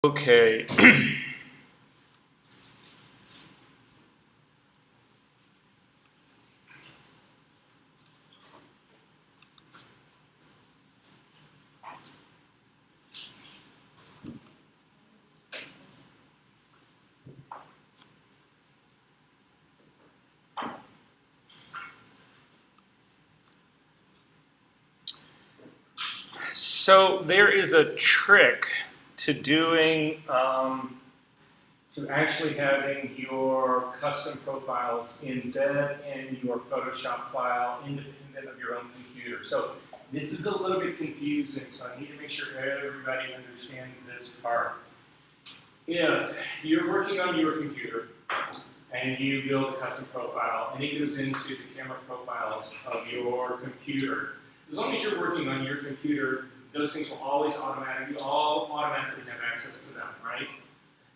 Okay. So there is a trick to doing, to actually having your custom profiles embed in your Photoshop file independent of your own computer. So this is a little bit confusing, so I need to make sure everybody understands this part. If you're working on your computer and you build a custom profile and it goes into the camera profiles of your computer, as long as you're working on your computer, those things will always automatically have access to them, right?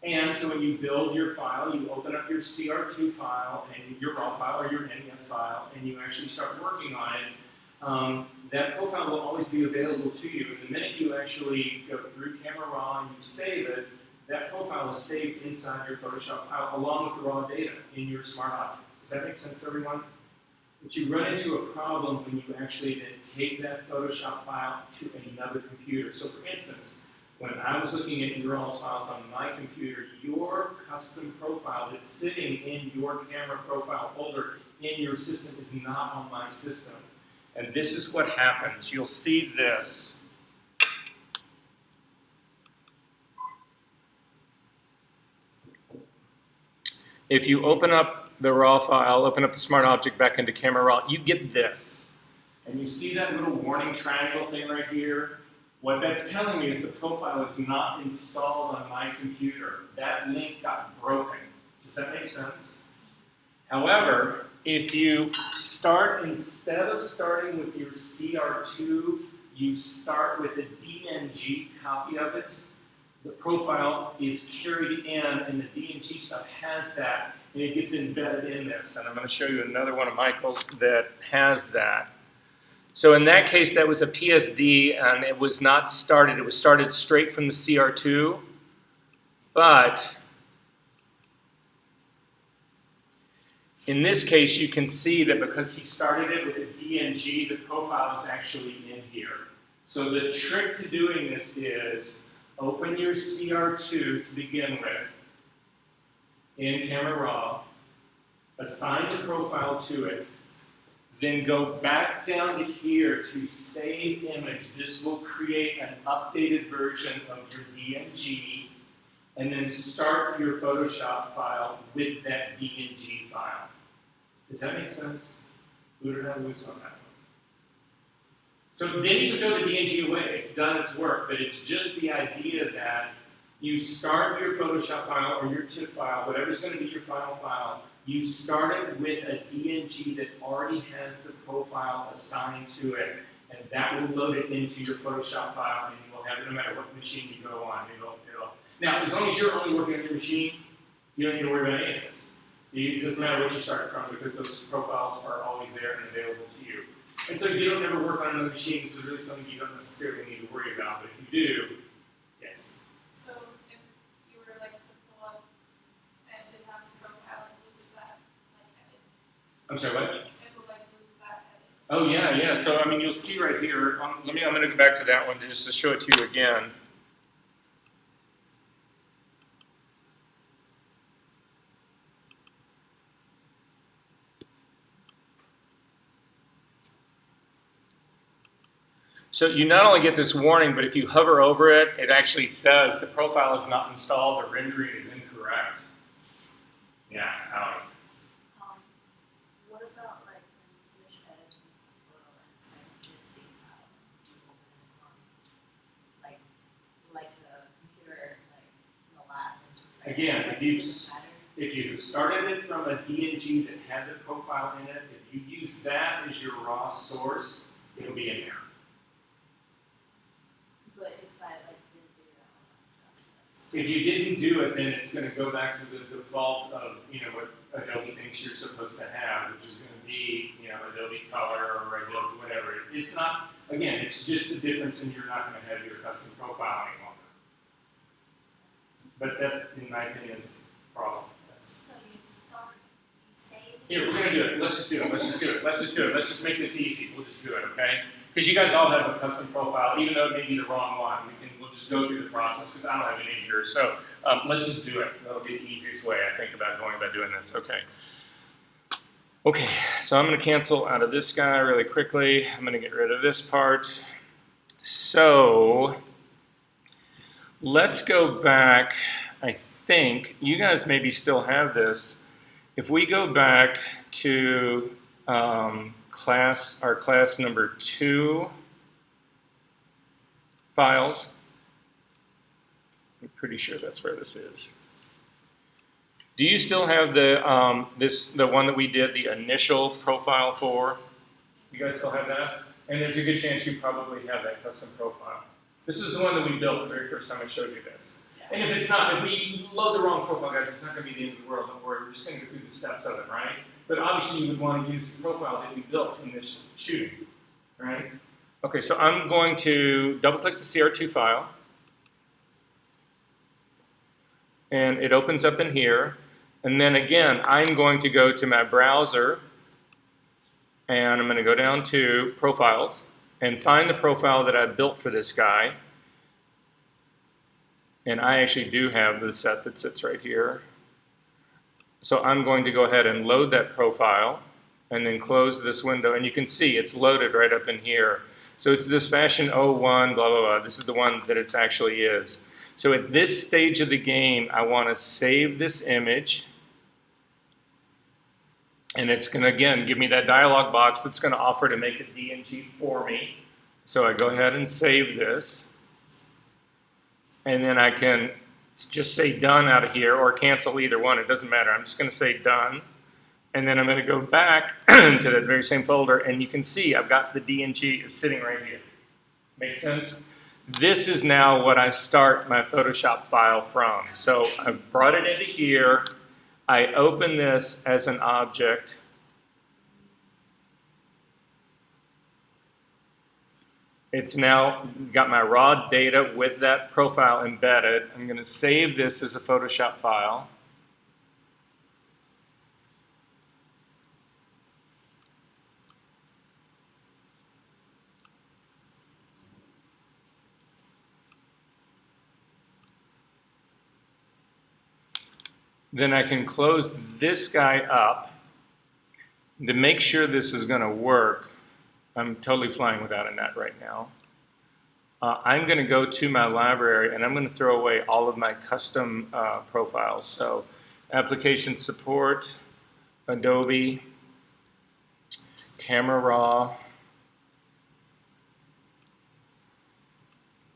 And so when you build your file, you open up your CR2 file and your RAW file or your NEF file, and you actually start working on it. That profile will always be available to you. And the minute you actually go through Camera Raw and you save it, that profile is saved inside your Photoshop file along with the raw data in your smart object. Does that make sense to everyone? But you run into a problem when you actually then take that Photoshop file to another computer. So for instance, when I was looking at your all's files on my computer, your custom profile that's sitting in your camera profile folder in your system is not on my system. And this is what happens. You'll see this. If you open up the RAW file, open up the Smart Object back into Camera Raw, you get this. And you see that little warning triangle thing right here? What that's telling me is the profile is not installed on my computer. That link got broken. Does that make sense? However, if you start, instead of starting with your CR2, you start with a DNG copy of it, the profile is carried in, and the DNG stuff has that, and it gets embedded in this. And I'm going to show you another one of Michael's that has that. So in that case, that was a PSD, and it was not started. It was started straight from the CR2. But in this case, you can see that because he started it with a DNG, the profile is actually in here. So the trick to doing this is open your CR2 to begin with in Camera Raw, assign the profile to it, then go back down to here to save image. This will create an updated version of your DNG, and then start your Photoshop file with that DNG file. Does that make sense? Who did I lose on that one? So then you can throw the DNG away. It's done its work, but it's just the idea that you start your Photoshop file or your TIFF file, whatever's going to be your final file, you start it with a DNG that already has the profile assigned to it, and that will load it into your Photoshop file, and you will have it no matter what machine you go on. Now, as long as you're only working on your machine, you don't need to worry about any of this. It doesn't matter what you start from because those profiles are always there and available to you. And so you don't ever work on another machine. This is really something you don't necessarily need to worry about, but if you do, yes. So if you were like to pull up and didn't have the profile, it loses that like edit. I'm sorry, what? It will like lose that edit. Oh yeah. So I mean, you'll see right here. I'm going to go back to that one just to show it to you again. So you not only get this warning, but if you hover over it, it actually says the profile is not installed, the rendering is incorrect. Yeah, What about like when you finish editing a photo and send it to the save file, you open it on like the computer like in the lab and to again, if you started it from a DNG that had the profile in it, if you use that as your raw source, it'll be in there. But if I like didn't do that, If you didn't do it, then it's going to go back to the default of what Adobe thinks you're supposed to have, which is going to be Adobe Color or Adobe whatever. It's not. Again, it's just the difference, and you're not going to have your custom profile any longer. But that, in my opinion, is a problem. Yes. So you save. Here, we're gonna do it. Let's just do it. Let's just do it. Let's just do it. Let's just make this easy. We'll just do it, okay? Because you guys all have a custom profile, even though it may be the wrong one. We'll just go through the process because I don't have any here. So let's just do it. That'll be the easiest way I think about going about doing this. Okay. Okay. So I'm gonna cancel out of this guy really quickly. I'm gonna get rid of this part. So let's go back. I think you guys maybe still have this. If we go back to our class number 2 files, I'm pretty sure that's where this is. Do you still have the the one that we did the initial profile for? You guys still have that? And there's a good chance you probably have that custom profile. This is the one that we built the very first time I showed you this. And if it's not, if we load the wrong profile, guys, it's not going to be the end of the world. Don't worry, we're just going to go through the steps of it, right? But obviously, you would want to use the profile that we built from this shooting, right? Okay, so I'm going to double-click the CR2 file, and it opens up in here. And then again, I'm going to go to my browser, and I'm going to go down to Profiles and find the profile that I built for this guy. And I actually do have the set that sits right here. So I'm going to go ahead and load that profile and then close this window. And you can see it's loaded right up in here. So it's this Fashion 01, blah, blah, blah. This is the one that it actually is. So at this stage of the game, I want to save this image. And it's going to, again, give me that dialog box that's going to offer to make a DNG for me. So I go ahead and save this. And then I can just say done out of here or cancel either one. It doesn't matter. I'm just going to say done. And then I'm going to go back to that very same folder. And you can see I've got the DNG is sitting right here. Make sense? This is now what I start my Photoshop file from. So I brought it into here. I open this as an object. It's now got my raw data with that profile embedded. I'm going to save this as a Photoshop file. Then I can close this guy up. To make sure this is going to work, I'm totally flying without a net right now. I'm going to go to my library and I'm going to throw away all of my custom profiles. So application support, Adobe, Camera Raw,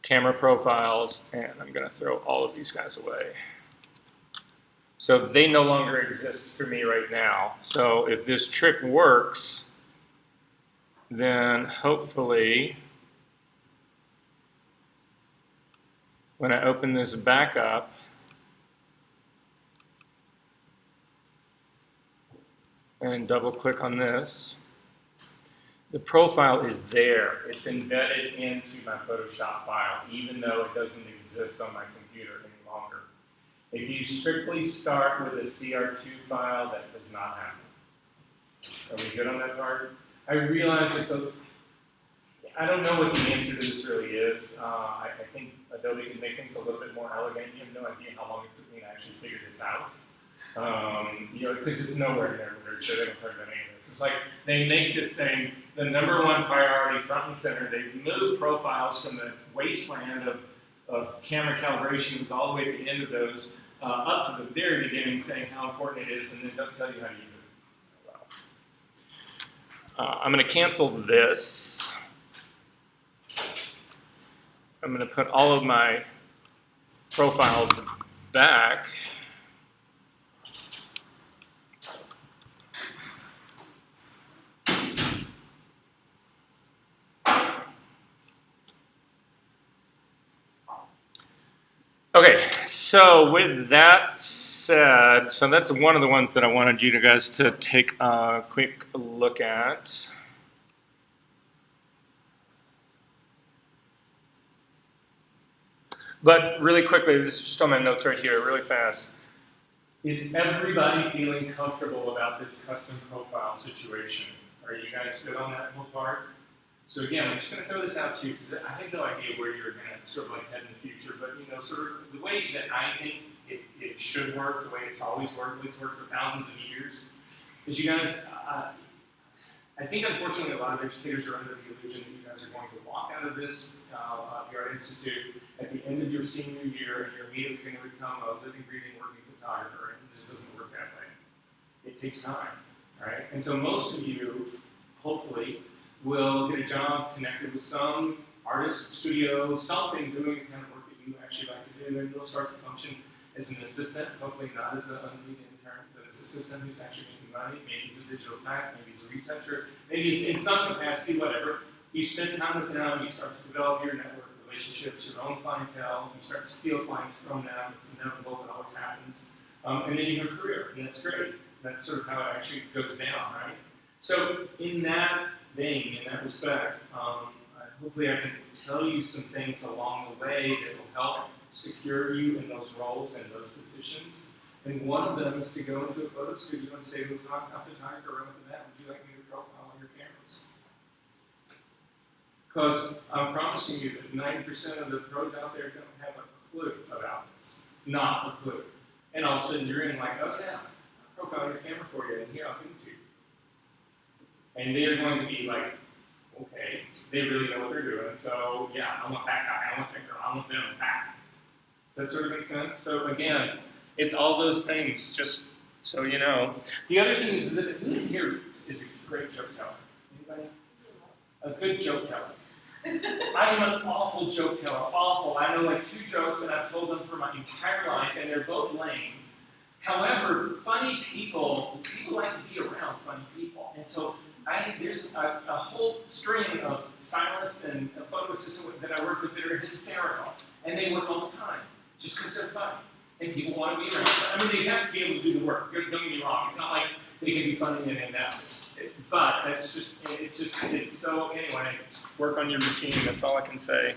camera profiles, and I'm going to throw all of these guys away. So they no longer exist for me right now. So if this trick works, then hopefully when I open this back up, and double click on this, the profile is there. It's embedded into my Photoshop file, even though it doesn't exist on my computer any longer. If you strictly start with a CR2 file, that does not happen. Are we good on that part? I realize I don't know what the answer to this really is. I think Adobe can make things a little bit more elegant. You have no idea how long it took me to actually figure this out. Because it's nowhere in their literature. They don't talk about any of this. It's like they make this thing the #1 priority front and center. They move profiles from the wasteland of camera calibrations all the way to the end of those up to the very beginning, saying how important it is, and then don't tell you how to use it. I'm going to cancel this. I'm going to put all of my profiles back. Okay, so with that said, so that's one of the ones that I wanted you guys to take a quick look at. But really quickly, this is just on my notes right here, really fast. Is everybody feeling comfortable about this custom profile situation? Are you guys good on that whole part? So again, I'm just going to throw this out to you because I have no idea where you're going to sort of like head in the future, but sort of the way that I think it should work, the way it's always worked, it's worked for thousands of years, is you guys, I think unfortunately a lot of educators are under the illusion that you guys are going to walk out of this, the Art Institute, at the end of your senior year, and you're immediately going to become a living, breathing, working photographer, and it just doesn't work that way. It takes time, right? And so most of you, hopefully, will get a job connected with some artist studio, something doing the kind of work that you actually like to do, and you'll start to function as an assistant, hopefully not as an unpaid intern, but as an assistant who's actually making money. Maybe he's a digital tech, maybe he's a retoucher, maybe he's in some capacity, whatever. You spend time with them, you start to develop your network relationships, your own clientele, you start to steal clients from them. It's inevitable, it always happens. And then you have a career, and that's great. That's sort of how it actually goes down, right? So in that vein, in that respect, hopefully I can tell you some things along the way that will help secure you in those roles and those positions. And one of them is to go into a photo studio and say to a photographer right off the bat, would you like me to profile on your cameras? Because I'm promising you that 90% of the pros out there don't have a clue about this. Not a clue. And all of a sudden you're in like, oh yeah, I'll profile your camera for you, and here, I'll give it to you. And they're going to be like, okay, they really know what they're doing, so yeah, I want that guy, I want that girl, I want them back. Does that sort of make sense? So again, it's all those things, just so you know. The other thing is that who in here is a great joke teller? Anybody? A good joke teller. I am an awful joke teller, awful. I know like 2 jokes and I've told them for my entire life and they're both lame. However, funny people like to be around funny people. And so there's a whole string of stylists and photo assistants that I work with that are hysterical. And they work all the time, just because they're funny. And people want to be around them. I mean, they have to be able to do the work. Don't get me wrong. It's not like they can be funny and that. But that's just, it's so, anyway, work on your routine. That's all I can say.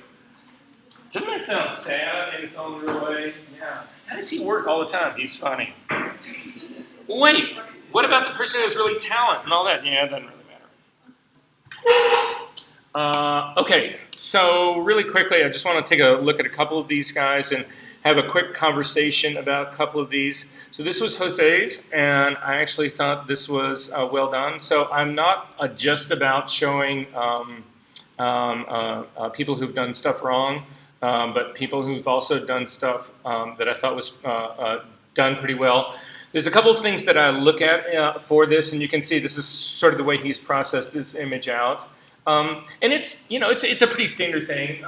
Doesn't that sound sad in its own real way? Yeah. How does he work all the time? He's funny. Wait, what about the person who has really talent and all that? Yeah, it doesn't really matter. Okay, so really quickly, I just want to take a look at a couple of these guys and have a quick conversation about a couple of these. So this was Jose's, and I actually thought this was well done. So I'm not just about showing people who've done stuff wrong, but people who've also done stuff that I thought was done pretty well. There's a couple of things that I look at for this, and you can see this is sort of the way he's processed this image out. And it's a pretty standard thing.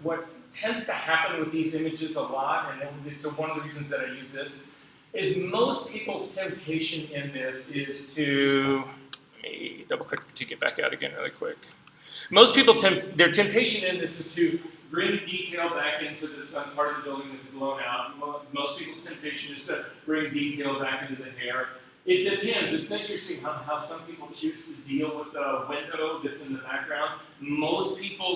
What tends to happen with these images a lot, and it's one of the reasons that I use this, is most people's temptation in this is to, let me double click to get back out again really quick. Most people, their temptation in this is to bring detail back into this part of the building that's blown out. Most people's temptation is to bring detail back into the hair. It depends. It's interesting how some people choose to deal with the window that's in the background. Most people,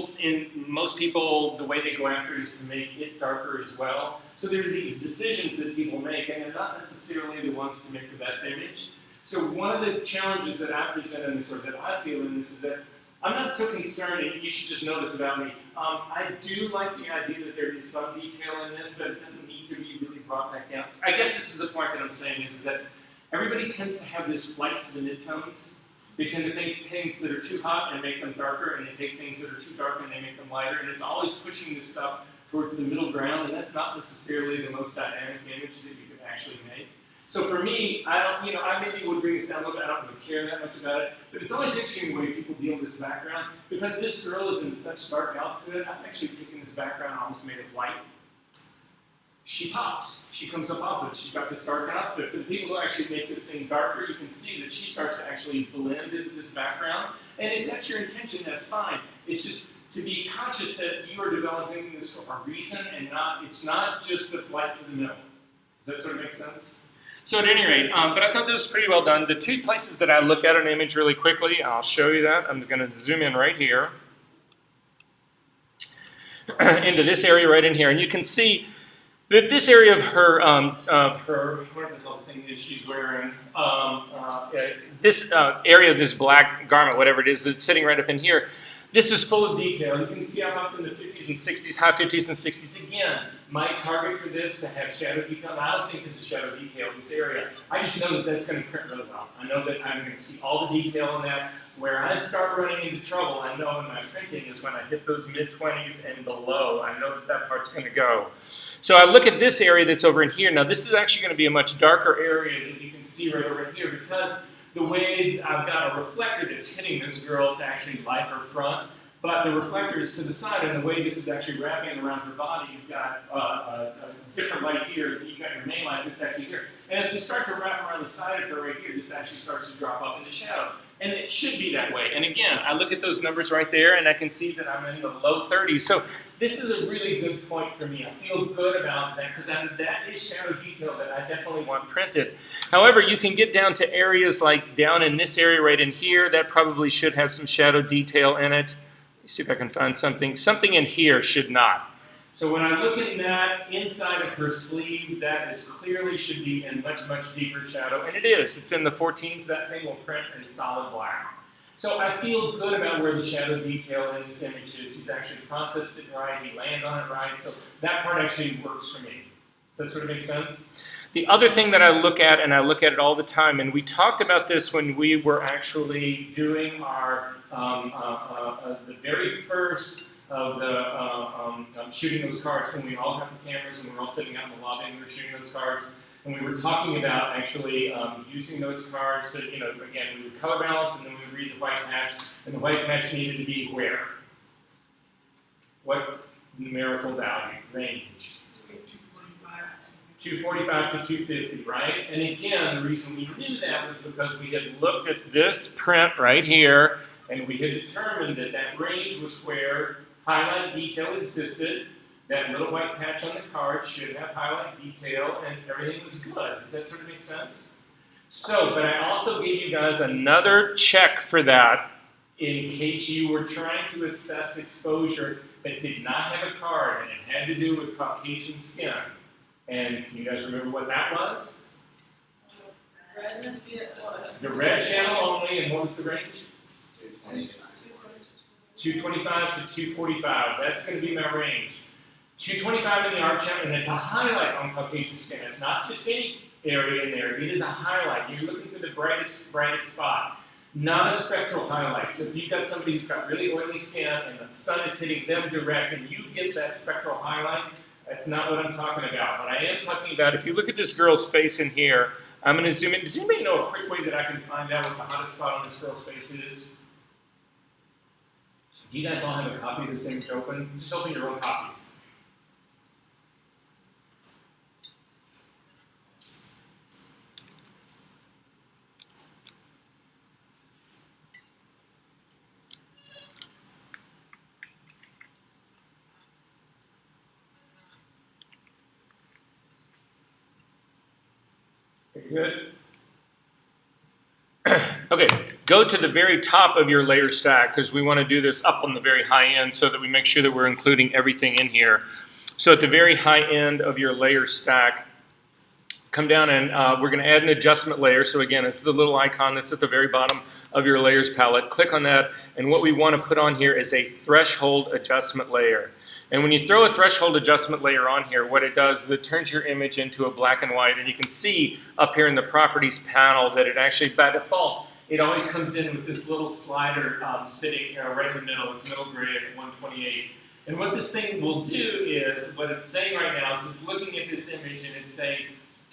the way they go after it is to make it darker as well. So there are these decisions that people make, and they're not necessarily the ones to make the best image. So one of the challenges that I present in this, or that I feel in this, is that I'm not so concerned, and you should just know this about me. I do like the idea that there is some detail in this, but it doesn't need to be really brought back down. I guess this is the point that I'm saying, is that everybody tends to have this flight to the midtones. They tend to take things that are too hot and make them darker, and they take things that are too dark and they make them lighter, and it's always pushing this stuff towards the middle ground, and that's not necessarily the most dynamic image that you can actually make. So for me, I maybe would bring this down a little bit. I don't really care that much about it, but it's always interesting the way people deal with this background. Because this girl is in such dark outfit, I've actually taken this background and almost made it white. She pops. She comes up off it. She's got this dark outfit. For the people who actually make this thing darker, you can see that she starts to actually blend into this background. And if that's your intention, that's fine. It's just to be conscious that you are developing this for a reason, and it's not just a flight to the middle. Does that sort of make sense? So at any rate, but I thought this was pretty well done. The 2 places that I look at an image really quickly, I'll show you that. I'm going to zoom in right here. into this area right in here. And you can see that this area of her, whatever the hell thing is she's wearing, this area of this black garment, whatever it is, that's sitting right up in here, this is full of detail. You can see I'm up in the 50s and 60s, high 50s and 60s. Again, my target for this to have shadow detail. I don't think this is shadow detail in this area. I just know that that's going to print really well. I know that I'm going to see all the detail in that. Where I start running into trouble, I know in my printing, is when I hit those mid-20s and below. I know that that part's going to go. So I look at this area that's over in here. Now this is actually going to be a much darker area that you can see right over here because the way I've got a reflector that's hitting this girl to actually light her front, but the reflector is to the side, and the way this is actually wrapping around her body, you've got a different light here, you've got your main light that's actually here. And as we start to wrap around the side of her right here, this actually starts to drop off into shadow. And it should be that way. And again, I look at those numbers right there, and I can see that I'm in the low 30s. So this is a really good point for me. I feel good about that because that is shadow detail that I definitely want printed. However, you can get down to areas like down in this area right in here. That probably should have some shadow detail in it. Let's see if I can find something. Something in here should not. So when I look at that inside of her sleeve, that is clearly should be in much, much deeper shadow. And it is. It's in the 14s. That thing will print in solid black. So I feel good about where the shadow detail in this image is. He's actually processed it right. He landed on it right. So that part actually works for me. Does that sort of make sense? The other thing that I look at, and I look at it all the time, and we talked about this when we were actually doing our, the very first of the shooting those cards when we all have the cameras and we're all sitting out in the lobby and we were shooting those cards. And we were talking about actually using those cards to, again, we would color balance and then we would read the white patch. And the white patch needed to be where? What numerical value? Range? 245 to 250, right? And again, the reason we knew that was because we had looked at this print right here and we had determined that that range was where highlight detail existed. That little white patch on the card should have highlight detail and everything was good. Does that sort of make sense? So, but I also gave you guys another check for that in case you were trying to assess exposure that did not have a card and it had to do with Caucasian skin. And you guys remember what that was? The red channel only, and what was the range? 225 to 245. That's going to be my range. 225 in the arc channel, and it's a highlight on Caucasian skin. It's not just any area in there. It is a highlight. You're looking for the brightest spot, not a spectral highlight. So if you've got somebody who's got really oily skin and the sun is hitting them direct, and you get that spectral highlight, that's not what I'm talking about. What I am talking about, if you look at this girl's face in here, I'm going to zoom in. Does anybody know a quick way that I can find out what the hottest spot on this girl's face is? Do you guys all have a copy of this image open? Just open your own copy. Good. Okay, go to the very top of your layer stack because we want to do this up on the very high end so that we make sure that we're including everything in here. So at the very high end of your layer stack, come down and we're going to add an adjustment layer. So again, it's the little icon that's at the very bottom of your layers palette. Click on that, and what we want to put on here is a threshold adjustment layer. And when you throw a threshold adjustment layer on here, what it does is it turns your image into a black and white. And you can see up here in the properties panel that it actually, by default, it always comes in with this little slider sitting right in the middle. It's middle grid at 128. And what this thing will do is, what it's saying right now is it's looking at this image and it's saying,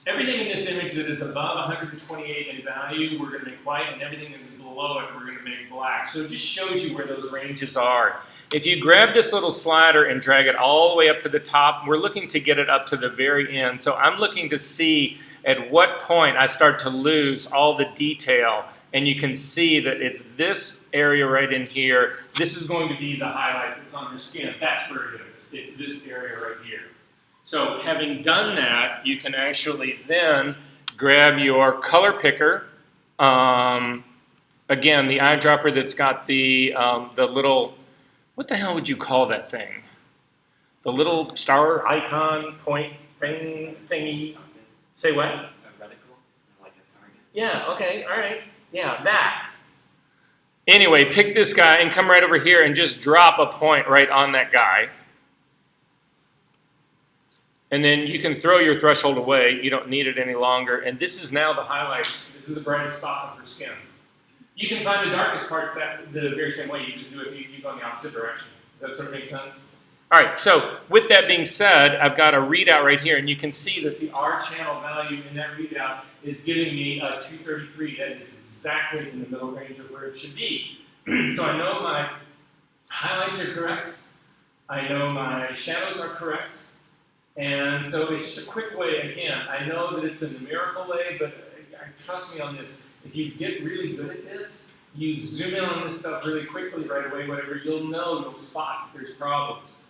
everything in this image that is above 128 in value, we're going to make white, and everything that is below it, we're going to make black. So it just shows you where those ranges are. If you grab this little slider and drag it all the way up to the top, we're looking to get it up to the very end. So I'm looking to see at what point I start to lose all the detail. And you can see that it's this area right in here. This is going to be the highlight that's on her skin. That's where it is. It's this area right here. So having done that, you can actually then grab your color picker. Again, the eyedropper that's got the little, what the hell would you call that thing? The little star icon point thing thingy. Say what? A reticle, like a target. Yeah, okay, all right. Yeah, that. Anyway, pick this guy and come right over here and just drop a point right on that guy. And then you can throw your threshold away. You don't need it any longer. And this is now the highlight. This is the brightest spot of your skin. You can find the darkest parts the very same way. You just do it, you go in the opposite direction. Does that sort of make sense? All right, so with that being said, I've got a readout right here, and you can see that the R channel value in that readout is giving me a 233. That is exactly in the middle range of where it should be. So I know my highlights are correct. I know my shadows are correct. And so it's just a quick way, again, I know that it's a numerical way, but trust me on this. If you get really good at this, you zoom in on this stuff really quickly right away, whatever, you'll spot if there's problems.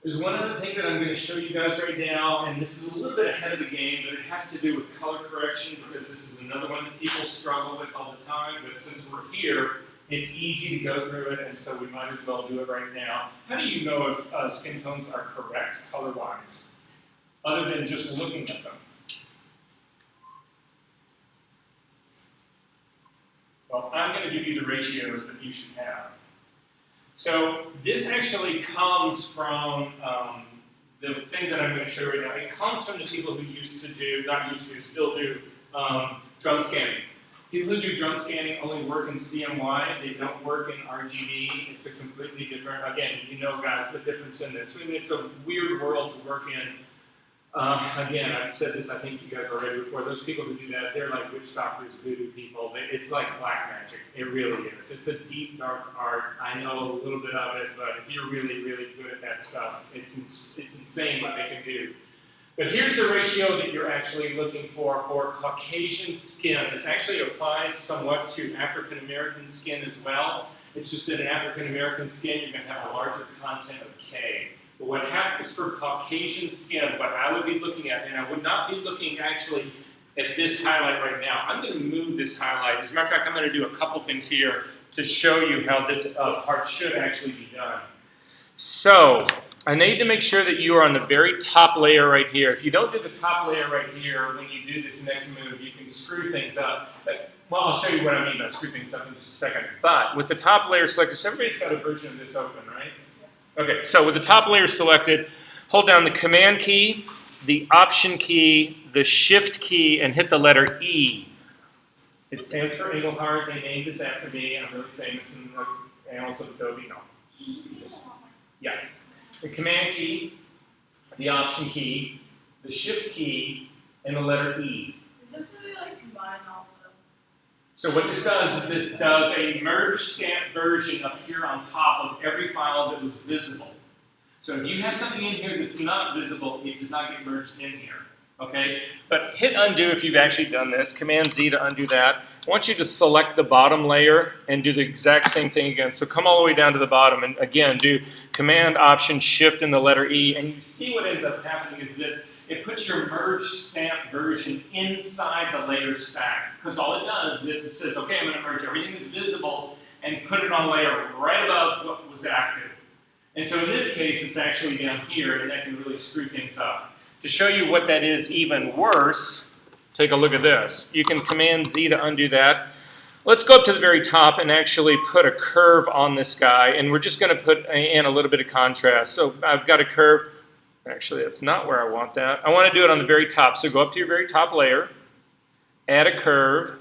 There's one other thing that I'm going to show you guys right now, and this is a little bit ahead of the game, but it has to do with color correction because this is another one that people struggle with all the time, but since we're here, it's easy to go through it, and so we might as well do it right now. How do you know if skin tones are correct color-wise, other than just looking at them? Well, I'm going to give you the ratios that you should have. So this actually comes from the thing that I'm going to show right now. It comes from the people who used to do, not used to, still do drum scanning. People who do drum scanning only work in CMY. They don't work in RGB. It's a completely different, again, you know, guys, the difference in this. I mean, it's a weird world to work in. Again, I've said this, I think, to you guys already before. Those people who do that, they're like witch doctors, voodoo people. It's like black magic. It really is. It's a deep, dark art. I know a little bit of it, but if you're really, really good at that stuff, it's insane what they can do. But here's the ratio that you're actually looking for Caucasian skin. This actually applies somewhat to African American skin as well. It's just that in African American skin, you're going to have a larger content of K. But what happens for Caucasian skin, what I would be looking at, and I would not be looking actually at this highlight right now. I'm going to move this highlight. As a matter of fact, I'm going to do a couple things here to show you how this part should actually be done. So I need to make sure that you are on the very top layer right here. If you don't do the top layer right here, when you do this next move, you can screw things up. Well, I'll show you what I mean by screw things up in just a second. But with the top layer selected, so everybody's got a version of this open, right? Okay, so with the top layer selected, hold down the Command key, the Option key, the Shift key, and hit the letter E. It stands for Engelhart. They named this after me. I'm really famous in the annals of Adobe. No. Yes. The Command key, the Option key, the Shift key, and the letter E. Is this really like combine all of them? So what this does is this does a merge stamp version up here on top of every file that was visible. So if you have something in here that's not visible, it does not get merged in here. Okay? But hit undo if you've actually done this. Command Z to undo that. I want you to select the bottom layer and do the exact same thing again. So come all the way down to the bottom and again do Command, Option, Shift, and the letter E. And you see what ends up happening is that it puts your merge stamp version inside the layer stack. Because all it does is it says, okay, I'm going to merge everything that's visible and put it on a layer right above what was active. And so in this case, it's actually down here, and that can really screw things up. To show you what that is even worse, take a look at this. You can Command Z to undo that. Let's go up to the very top and actually put a curve on this guy, and we're just going to put in a little bit of contrast. So I've got a curve. Actually, that's not where I want that. I want to do it on the very top. So go up to your very top layer, add a curve,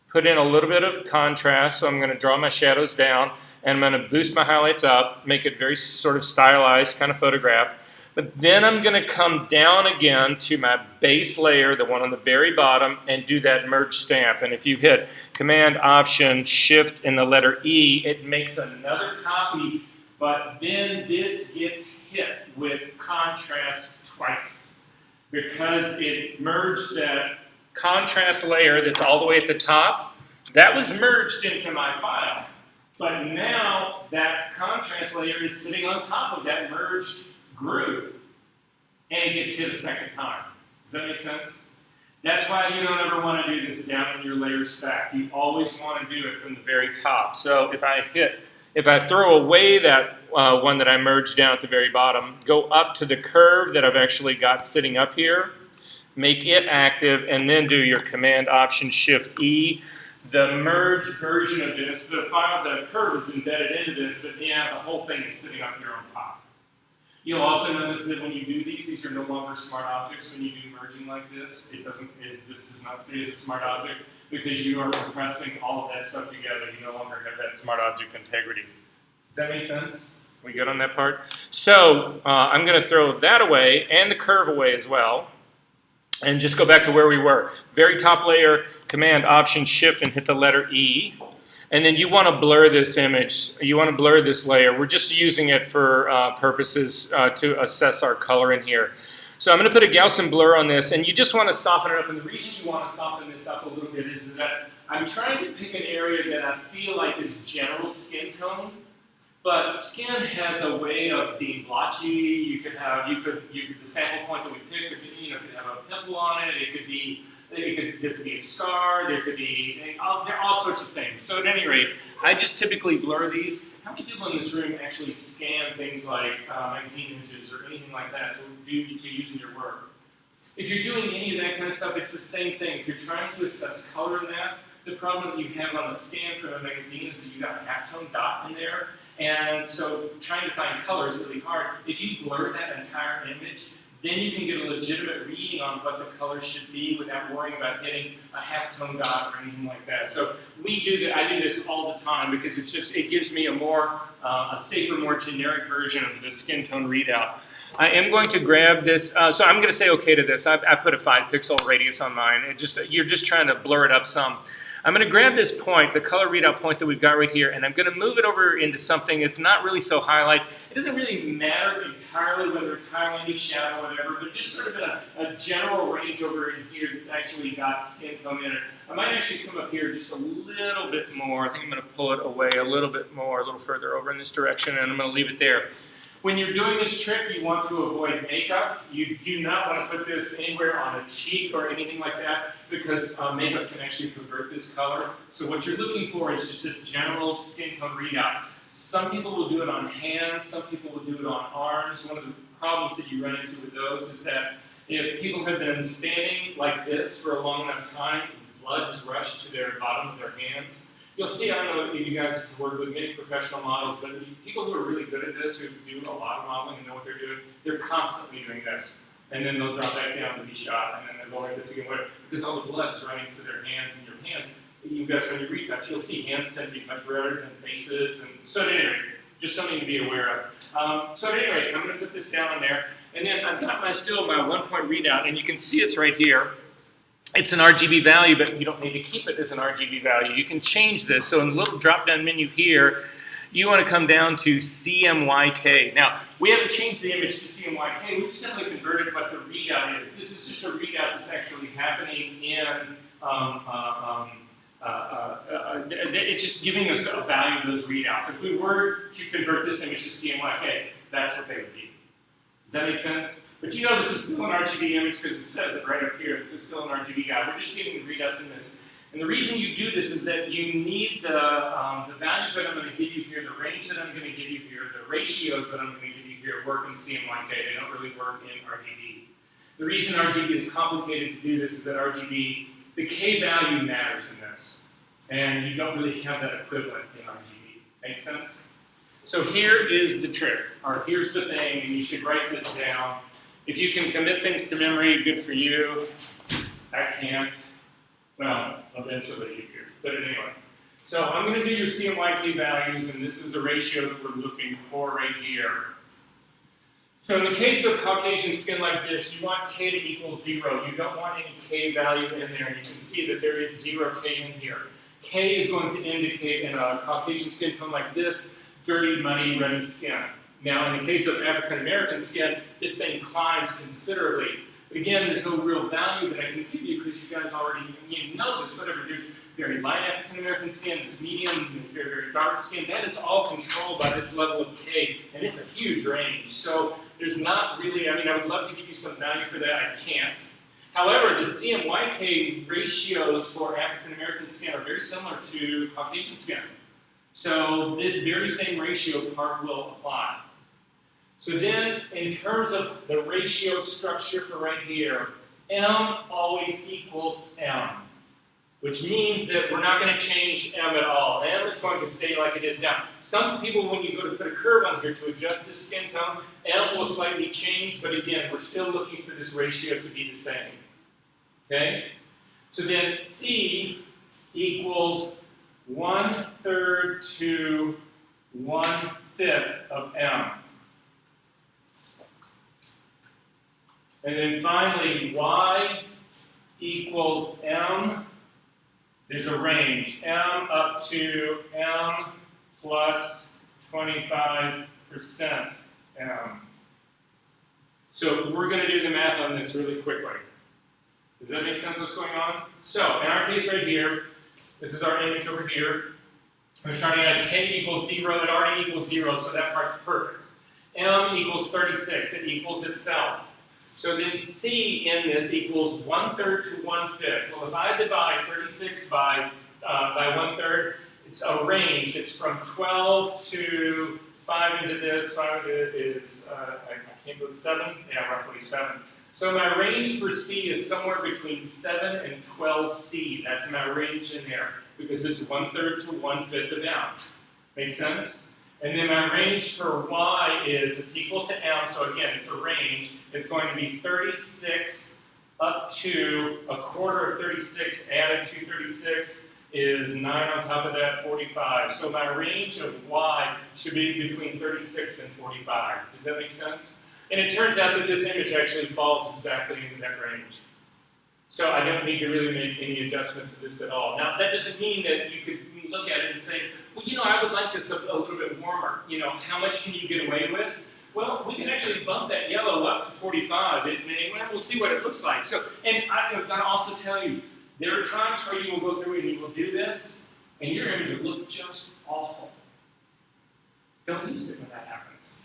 put in a little bit of contrast. So I'm going to draw my shadows down, and I'm going to boost my highlights up, make it very sort of stylized kind of photograph. But then I'm going to come down again to my base layer, the one on the very bottom, and do that merge stamp. And if you hit Command, Option, Shift, and the letter E, it makes another copy, but then this gets hit with contrast twice because it merged that contrast layer that's all the way at the top. That was merged into my file. But now that contrast layer is sitting on top of that merged group, and it gets hit a second time. Does that make sense? That's why you don't ever want to do this down in your layer stack. You always want to do it from the very top. So if If I throw away that one that I merged down at the very bottom, go up to the curve that I've actually got sitting up here, make it active, and then do your Command Option Shift E. The merged version of this, the curve is embedded into this, but yeah, the whole thing is sitting up here on top. You'll also notice that when you do these are no longer smart objects when you do merging like this. This does not stay as a smart object because you are compressing all of that stuff together. You no longer have that smart object integrity. Does that make sense? We good on that part? So I'm going to throw that away and the curve away as well. And just go back to where we were. Very top layer, Command Option Shift and hit the letter E. And then you want to blur this image. You want to blur this layer. We're just using it for purposes to assess our color in here. So I'm going to put a Gaussian blur on this, and you just want to soften it up. And the reason you want to soften this up a little bit is that I'm trying to pick an area that I feel like is general skin tone. But skin has a way of being blotchy. The sample point that we pick could have a pimple on it. There could be a scar. There are all sorts of things. So at any rate, I just typically blur these. How many people in this room actually scan things like magazine images or anything like that to use in your work? If you're doing any of that kind of stuff, it's the same thing. If you're trying to assess color in that, the problem that you have on a scan from a magazine is that you got a halftone dot in there, and so trying to find color is really hard. If you blur that entire image, then you can get a legitimate reading on what the color should be without worrying about hitting a halftone dot or anything like that. So we do that. I do this all the time because it gives me a safer, more generic version of the skin tone readout. I am going to grab this, so I'm going to say okay to this. I put a 5 pixel radius on mine. You're just trying to blur it up some. I'm going to grab this point, the color readout point that we've got right here, and I'm going to move it over into something that's not really so highlight. It doesn't really matter entirely whether it's highlighting, shadow, whatever, but just sort of in a general range over in here that's actually got skin tone in it. I might actually come up here just a little bit more. I think I'm going to pull it away a little bit more, a little further over in this direction, and I'm going to leave it there. When you're doing this trick, you want to avoid makeup. You do not want to put this anywhere on a cheek or anything like that because makeup can actually pervert this color. So what you're looking for is just a general skin tone readout. Some people will do it on hands, some people will do it on arms. One of the problems that you run into with those is that if people have been standing like this for a long enough time, blood has rushed to their bottom of their hands. You'll see, I don't know if you guys work with many professional models, but people who are really good at this, who do a lot of modeling and know what they're doing, they're constantly doing this. And then they'll drop back down to be shot, and then they'll go like this again, because all the blood is running to their hands, and your hands, you guys, when you retouch, you'll see hands tend to be much rarer than faces, and so at any rate, just something to be aware of. So at any rate, I'm going to put this down on there, and then I've got my 1-point readout, and you can see it's right here. It's an RGB value, but you don't need to keep it as an RGB value. You can change this. So in the little drop-down menu here, you want to come down to CMYK. Now, we haven't changed the image to CMYK. We've simply converted what the readout is. This is just a readout that's actually happening in, it's just giving us a value of those readouts. If we were to convert this image to CMYK, that's what they would be. Does that make sense? But you know this is still an RGB image because it says it right up here. This is still an RGB guide. We're just getting the readouts in this. And the reason you do this is that you need the values that I'm going to give you here, the range that I'm going to give you here, the ratios that I'm going to give you here work in CMYK. They don't really work in RGB. The reason RGB is complicated to do this is that RGB, the K value matters in this. And you don't really have that equivalent in RGB. Make sense? So here is the trick, or here's the thing, and you should write this down. If you can commit things to memory, good for you. I can't. Well, eventually you can. But anyway. So I'm going to do your CMYK values, and this is the ratio that we're looking for right here. So in the case of Caucasian skin like this, you want K to equal 0. You don't want any K value in there. And you can see that there is 0 K in here. K is going to indicate in a Caucasian skin tone like this, dirty, muddy, red skin. Now, in the case of African American skin, this thing climbs considerably. But again, there's no real value that I can give you because you guys already know this. Whatever, there's very light African American skin, there's medium, there's very, very dark skin. That is all controlled by this level of K, and it's a huge range. So there's not really, I would love to give you some value for that. I can't. However, the CMYK ratios for African American skin are very similar to Caucasian skin. So this very same ratio part will apply. So then, in terms of the ratio structure for right here, M always equals M, which means that we're not going to change M at all. M is going to stay like it is now. Some people, when you go to put a curve on here to adjust the skin tone, M will slightly change, but again, we're still looking for this ratio to be the same. Okay? So then C equals 1/3 to 1/5 of M. And then finally, Y equals M. There's a range, M up to M plus 25% M. So we're going to do the math on this really quickly. Does that make sense what's going on? So in our case right here, this is our image over here. We're starting at K equals 0. It already equals 0, so that part's perfect. M equals 36. It equals itself. So then C in this equals 1/3 to 1/5. Well, if I divide 36 by 1/3, it's a range. It's from 12 to 5 into this. 5 into it is, I can't go 7? Yeah, roughly 7. So my range for C is somewhere between 7 and 12C. That's my range in there because it's 1/3 to 1/5 of M. Make sense? And then my range for Y is, it's equal to M, so again, it's a range. It's going to be 36 up to 1/4 of 36 added to 36 is 9 on top of that, 45. So my range of Y should be between 36 and 45. Does that make sense? And it turns out that this image actually falls exactly into that range. So I don't need to really make any adjustment to this at all. Now, that doesn't mean that you could look at it and say, well, you know, I would like this a little bit warmer. You know, how much can you get away with? Well, we can actually bump that yellow up to 45. We'll see what it looks like. So, and I'm going to also tell you, there are times where you will go through and you will do this, and your image will look just awful. Don't use it when that happens.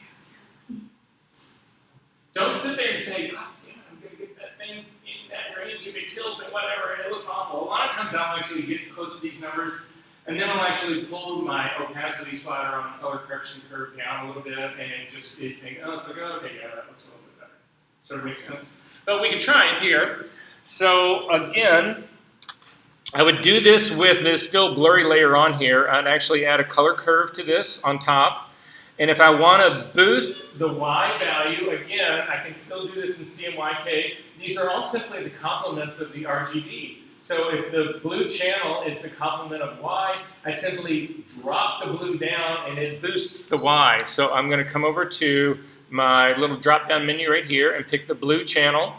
Don't sit there and say, God damn, I'm going to get that thing in that range, if it kills me, whatever, and it looks awful. A lot of times I'll actually get close to these numbers, and then I'll actually pull my opacity slider on the color correction curve down a little bit, and just think, oh, it's like, oh, okay, yeah, that looks a little bit better. Sort of makes sense? But we can try it here. So again, I would do this with this still blurry layer on here. I'd actually add a color curve to this on top. And if I want to boost the Y value, again, I can still do this in CMYK. These are all simply the complements of the RGB. So if the blue channel is the complement of Y, I simply drop the blue down and it boosts the Y. So I'm going to come over to my little drop-down menu right here and pick the blue channel.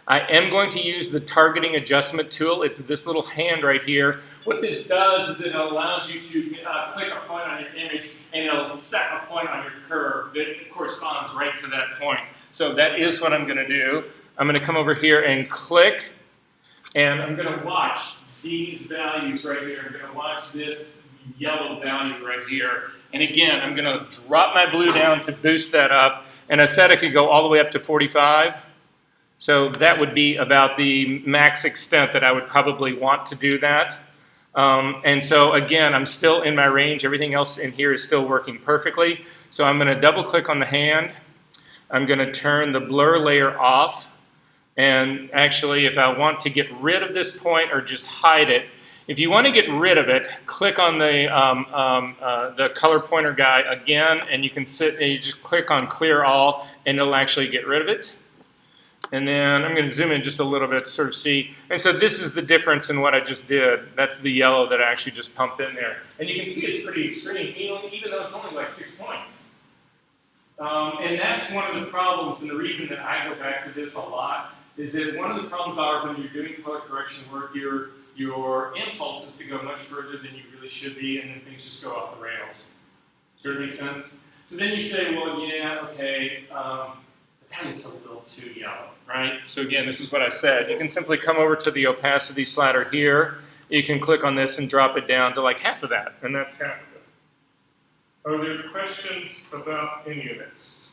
I am going to use the targeting adjustment tool. It's this little hand right here. What this does is it allows you to click a point on your image and it'll set a point on your curve that corresponds right to that point. So that is what I'm going to do. I'm going to come over here and click, and I'm going to watch these values right here. I'm going to watch this yellow value right here. And again, I'm going to drop my blue down to boost that up. And I said I could go all the way up to 45. So that would be about the max extent that I would probably want to do that. And so again, I'm still in my range. Everything else in here is still working perfectly. So I'm going to double click on the hand. I'm going to turn the blur layer off. And actually, if I want to get rid of this point or just hide it, if you want to get rid of it, click on the color pointer guy again, and you can you just click on clear all, and it'll actually get rid of it. And then I'm going to zoom in just a little bit to sort of see. And so this is the difference in what I just did. That's the yellow that I actually just pumped in there. And you can see it's pretty extreme, even though it's only like 6 points. And that's one of the problems, and the reason that I go back to this a lot is that one of the problems are when you're doing color correction work, your impulse is to go much further than you really should be, and then things just go off the rails. Does that make sense? So then you say, well, yeah, okay, that looks a little too yellow, right? So again, this is what I said. You can simply come over to the opacity slider here. You can click on this and drop it down to like half of that, and that's half of it. Are there questions about any of this?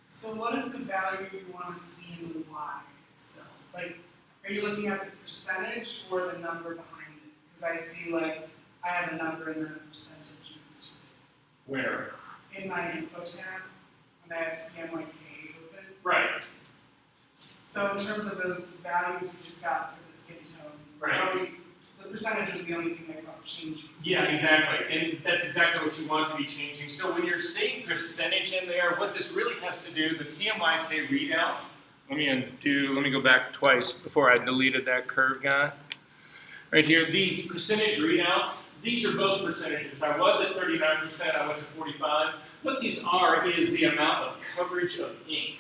So what is the value you want to see in the Y itself? Like, are you looking at the percentage or the number behind it? Because I see, like, I have a number and then a percentage used Where? in my info tab, and I have CMYK open. Right. So in terms of those values we just got for the skin tone, Right. the percentage was the only thing I saw changing. Yeah, exactly, and that's exactly what you want to be changing. So when you're seeing percentage in there, what this really has to do, the CMYK readout, let me go back twice before I deleted that curve guy. Right here, these percentage readouts, these are both percentages. I was at 39%, I went to 45. What these are is the amount of coverage of ink.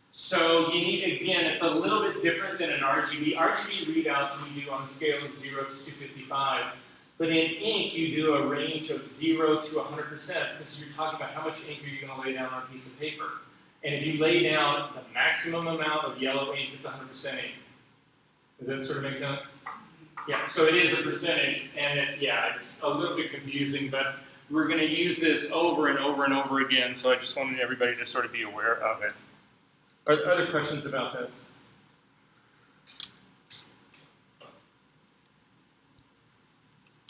So you need, again, it's a little bit different than an RGB. RGB readouts you do on the scale of 0 to 255. But in ink, you do a range of 0 to 100% because you're talking about how much ink are you going to lay down on a piece of paper. And if you lay down the maximum amount of yellow ink, it's 100% ink. Does that sort of make sense? Yeah, so it is a percentage, and it's a little bit confusing, but we're going to use this over and over and over again, so I just wanted everybody to sort of be aware of it. Are there other questions about this?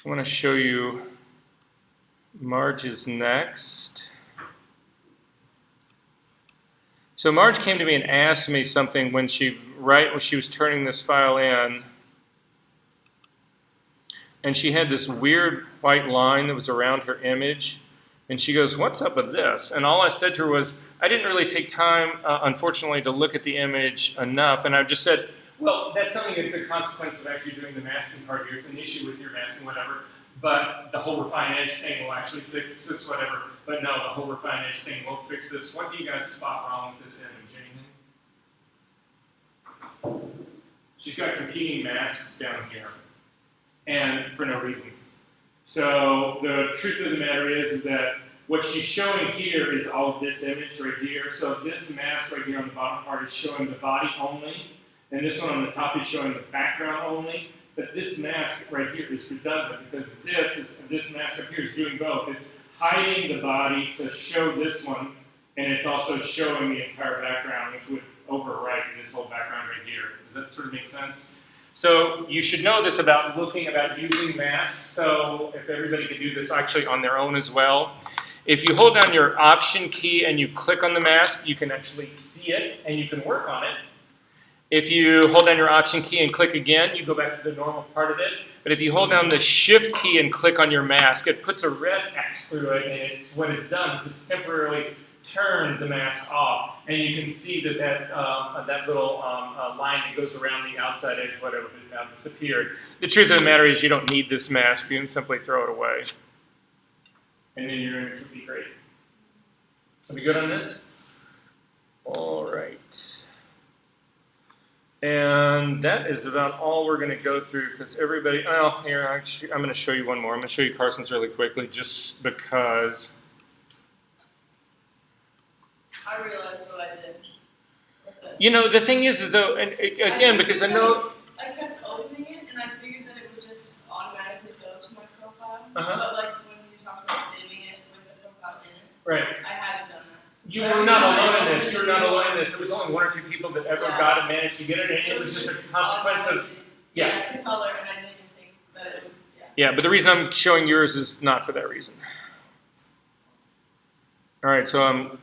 I want to show you Marge is next. So Marge came to me and asked me something when she was turning this file in. And she had this weird white line that was around her image. And she goes, "What's up with this?" And all I said to her was, I didn't really take time, unfortunately, to look at the image enough. And I just said, well, that's something that's a consequence of actually doing the masking part here. It's an issue with your masking, whatever. But the whole refine edge thing will actually fix this, whatever. But no, the whole refine edge thing won't fix this. What do you guys spot wrong with this image? Anything? She's got competing masks down here. And for no reason. So the truth of the matter is that what she's showing here is all of this image right here. So this mask right here on the bottom part is showing the body only, and this one on the top is showing the background only. But this mask right here is redundant because this mask up here is doing both. It's hiding the body to show this one, and it's also showing the entire background, which would overwrite this whole background right here. Does that sort of make sense? So you should know this about using masks. So if everybody could do this actually on their own as well. If you hold down your Option key and you click on the mask, you can actually see it and you can work on it. If you hold down your Option key and click again, you go back to the normal part of it. But if you hold down the Shift key and click on your mask, it puts a red X through it, and what it's done is it's temporarily turned the mask off, and you can see that little line that goes around the outside edge, whatever it is, now disappeared. The truth of the matter is you don't need this mask. You can simply throw it away, and then your image will be great. Are we good on this? All right. And that is about all we're going to go through because everybody, here, actually, I'm going to show you one more. I'm going to show you Carson's really quickly just because. I realized what I did. You know, the thing is though, and again, because I know. I kept opening it and I figured that it would just automatically go to my profile. Uh-huh. But like when you talked about saving it with the profile in it, Right. I hadn't done that. You were not alone in this. You were not alone in this. There was only one or two people that ever Yeah. got it, managed to get it, and it was just a consequence of. Yeah. To color, and I didn't even think that it would. Yeah, but the reason I'm showing yours is not for that reason. All right, so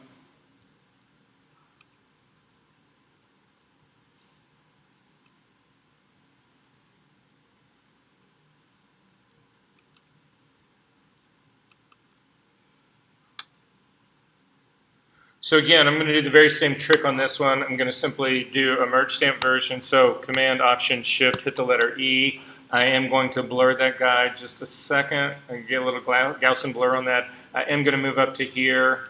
So again, I'm going to do the very same trick on this one. I'm going to simply do a merge stamp version. So Command, Option, Shift, hit the letter E. I am going to blur that guy just a second and get a little Gaussian blur on that. I am going to move up to here.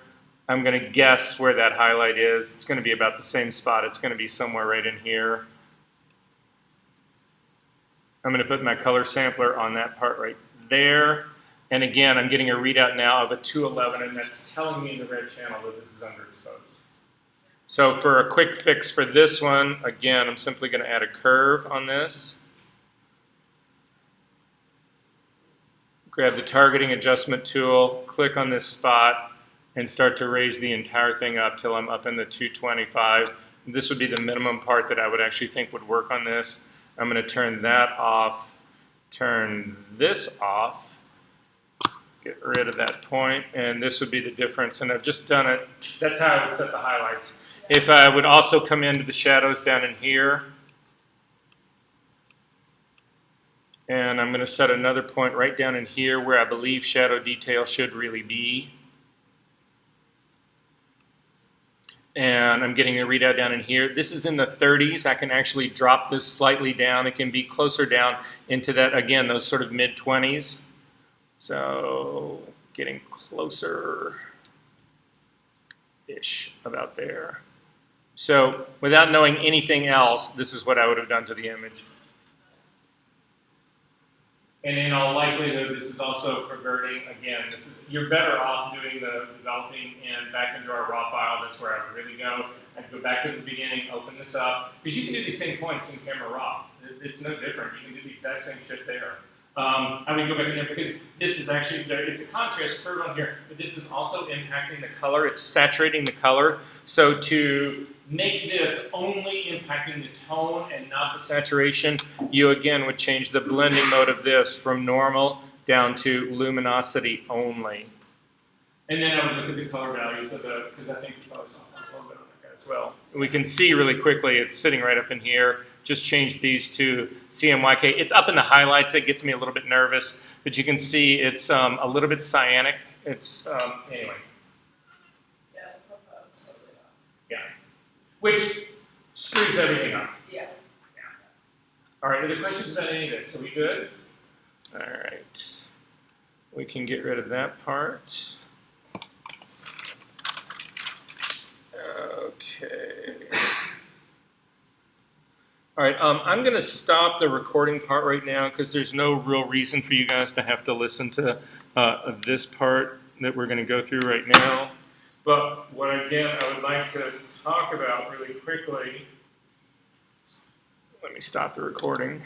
I'm going to guess where that highlight is. It's going to be about the same spot. It's going to be somewhere right in here. I'm going to put my color sampler on that part right there. And again, I'm getting a readout now of a 211, and that's telling me in the red channel that this is underexposed. So for a quick fix for this one, again, I'm simply going to add a curve on this. Grab the targeting adjustment tool, click on this spot, and start to raise the entire thing up till I'm up in the 225. This would be the minimum part that I would actually think would work on this. I'm going to turn that off, turn this off, Get rid of that point, and this would be the difference. And I've just done it. That's how I would set the highlights. If I would also come into the shadows down in here, and I'm going to set another point right down in here where I believe shadow detail should really be. And I'm getting a readout down in here. This is in the 30s. I can actually drop this slightly down. It can be closer down into that, again, those sort of mid-20s. So getting closer-ish about there. So without knowing anything else, this is what I would have done to the image. And in all likelihood, this is also perverting, again, you're better off doing the developing and back into our raw file. That's where I would really go. I'd go back to the beginning, open this up, because you can do these same points in camera raw. It's no different. You can do the exact same shit there. I would go back in there because this is actually, it's a contrast curve on here, but this is also impacting the color. It's saturating the color. So to make this only impacting the tone and not the saturation, you again would change the blending mode of this from normal down to luminosity only. And then I would look at the color values of the, because I think the color's off a little bit on that guy as well. And we can see really quickly, it's sitting right up in here. Just change these to CMYK. It's up in the highlights. It gets me a little bit nervous, but you can see it's a little bit cyanic. It's, anyway. Yeah, the profile is totally off. Yeah. Which screws everything up. Yeah. All right, any questions about any of this? Are we good? All right. We can get rid of that part. Okay. All right, I'm going to stop the recording part right now because there's no real reason for you guys to have to listen to this part that we're going to go through right now. But what, again, I would like to talk about really quickly. Let me stop the recording.